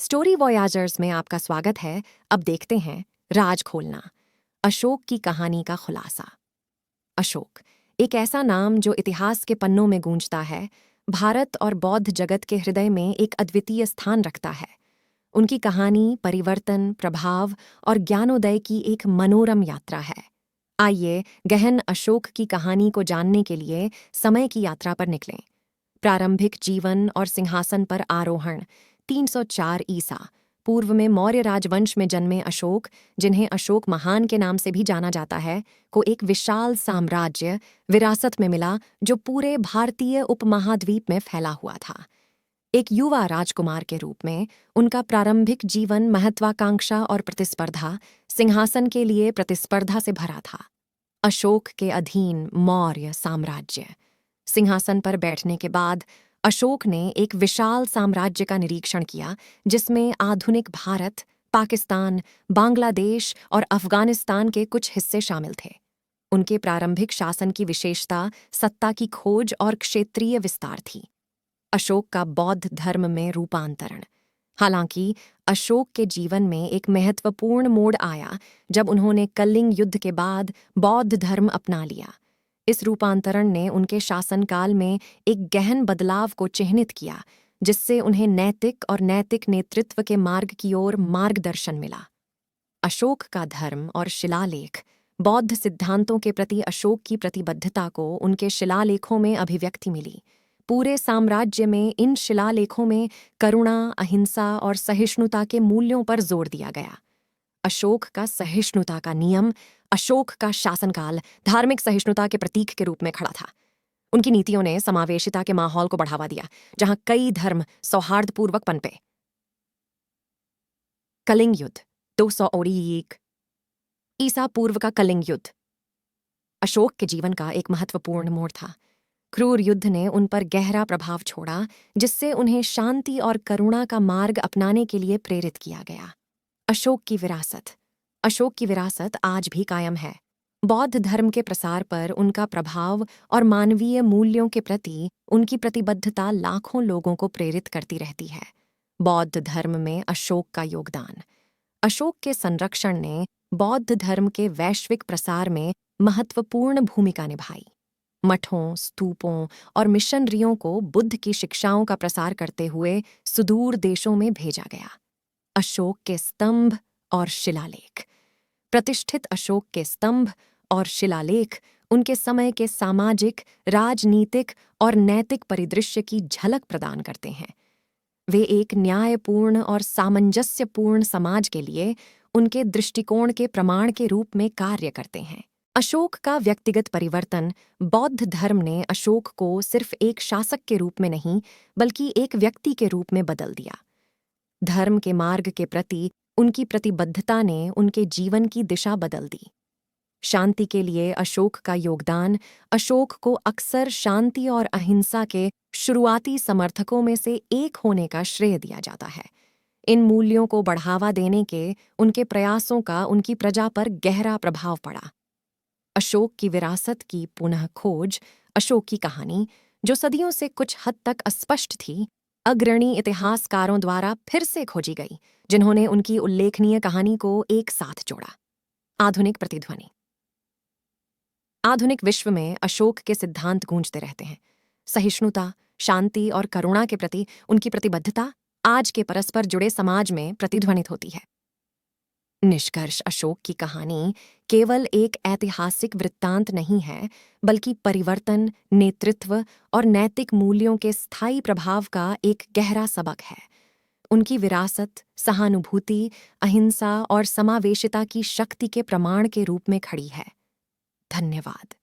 Story वॉयाजर्स में आपका स्वागत है। अब देखते हैं राज खोलना, अशोक की कहानी का खुलासा। अशोक, एक ऐसा नाम जो इतिहास के पन्नों में गूंजता है, भारत और बौद्ध जगत के हृदय में एक अद्वितीय स्थान रखता है। उनकी कहानी परिवर्तन, प्रभाव और ज्ञानोदय की एक मनोरम यात्रा है। आइए गहन अशोक की कहानी को जानने के लिए समय की यात्रा पर निकलें। प्रारंभिक जीवन और सिंहासन पर आरोहण। 304 ईसा पूर्व में मौर्य राजवंश में जन्मे अशोक, जिन्हें अशोक महान के नाम से भी जाना जाता है, को एक विशाल साम्राज्य विरासत में मिला जो पूरे भारतीय उपमहाद्वीप में फैला हुआ था। एक युवा राजकुमार के रूप में उनका प्रारंभिक जीवन महत्वाकांक्षा और प्रतिस्पर्धा, सिंहासन के लिए प्रतिस्पर्धा से भरा था। अशोक के अधीन मौर्य साम्राज्य। सिंहासन पर बैठने के बाद अशोक ने एक विशाल साम्राज्य का निरीक्षण किया, जिसमें आधुनिक भारत, पाकिस्तान, बांग्लादेश और अफगानिस्तान के कुछ हिस्से शामिल थे। उनके प्रारंभिक शासन की विशेषता सत्ता की खोज और क्षेत्रीय विस्तार थी। अशोक का बौद्ध धर्म में रूपांतरण। हालांकि अशोक के जीवन में एक महत्वपूर्ण मोड़ आया जब उन्होंने कलिंग युद्ध के बाद बौद्ध धर्म अपना लिया। इस रूपांतरण ने उनके शासनकाल में एक गहन बदलाव को चिह्नित किया, जिससे उन्हें नैतिक नेतृत्व के मार्ग की ओर मार्गदर्शन मिला। अशोक का धर्म और शिलालेख। बौद्ध सिद्धांतों के प्रति अशोक की प्रतिबद्धता को उनके शिलालेखों में अभिव्यक्ति मिली। पूरे साम्राज्य में इन शिलालेखों में करुणा, अहिंसा और सहिष्णुता के मूल्यों पर जोर दिया गया। अशोक का सहिष्णुता का नियम। अशोक का शासनकाल धार्मिक सहिष्णुता के प्रतीक के रूप में खड़ा था। उनकी नीतियों ने समावेशिता के माहौल को बढ़ावा दिया, जहां कई धर्म सौहार्दपूर्वक पनपे। कलिंग युद्ध 201 ईसा पूर्व का कलिंग युद्ध अशोक के जीवन का एक महत्वपूर्ण मोड़ था। क्रूर युद्ध ने उन पर गहरा प्रभाव छोड़ा, जिससे उन्हें शांति और करुणा का मार्ग अपनाने के लिए प्रेरित किया गया। अशोक की विरासत। अशोक की विरासत आज भी कायम है। बौद्ध धर्म के प्रसार पर उनका प्रभाव और मानवीय मूल्यों के प्रति उनकी प्रतिबद्धता लाखों लोगों को प्रेरित करती रहती है। बौद्ध धर्म में अशोक का योगदान। अशोक के संरक्षण ने बौद्ध धर्म के वैश्विक प्रसार में महत्वपूर्ण भूमिका निभाई। मठों, स्तूपों और मिशनरियों को बुद्ध की शिक्षाओं का प्रसार करते हुए सुदूर देशों में भेजा गया। अशोक के स्तंभ और शिलालेख। प्रतिष्ठित अशोक के स्तंभ और शिलालेख उनके समय के सामाजिक, राजनीतिक और नैतिक परिदृश्य की झलक प्रदान करते हैं। वे एक न्यायपूर्ण और सामंजस्यपूर्ण समाज के लिए उनके दृष्टिकोण के प्रमाण के रूप में कार्य करते हैं। अशोक का व्यक्तिगत परिवर्तन। बौद्ध धर्म ने अशोक को सिर्फ एक शासक के रूप में नहीं, बल्कि एक व्यक्ति के रूप में बदल दिया। धर्म के मार्ग के प्रति उनकी प्रतिबद्धता ने उनके जीवन की दिशा बदल दी। शांति के लिए अशोक का योगदान। अशोक को अक्सर शांति और अहिंसा के शुरुआती समर्थकों में से एक होने का श्रेय दिया जाता है। इन मूल्यों को बढ़ावा देने के उनके प्रयासों का उनकी प्रजा पर गहरा प्रभाव पड़ा। अशोक की विरासत की पुनः खोज। अशोक की कहानी, जो सदियों से कुछ हद तक अस्पष्ट थी, अग्रणी इतिहासकारों द्वारा फिर से खोजी गई, जिन्होंने उनकी उल्लेखनीय कहानी को एक साथ जोड़ा। आधुनिक प्रतिध्वनि। आधुनिक विश्व में अशोक के सिद्धांत गूंजते रहते हैं। सहिष्णुता, शांति और करुणा के प्रति उनकी प्रतिबद्धता आज के परस्पर जुड़े समाज में प्रतिध्वनित होती है। निष्कर्ष। अशोक की कहानी केवल एक ऐतिहासिक वृत्तांत नहीं है, बल्कि परिवर्तन, नेतृत्व और नैतिक मूल्यों के स्थायी प्रभाव का एक गहरा सबक है। उनकी विरासत सहानुभूति, अहिंसा और समावेशिता की शक्ति के प्रमाण के रूप में खड़ी है। धन्यवाद।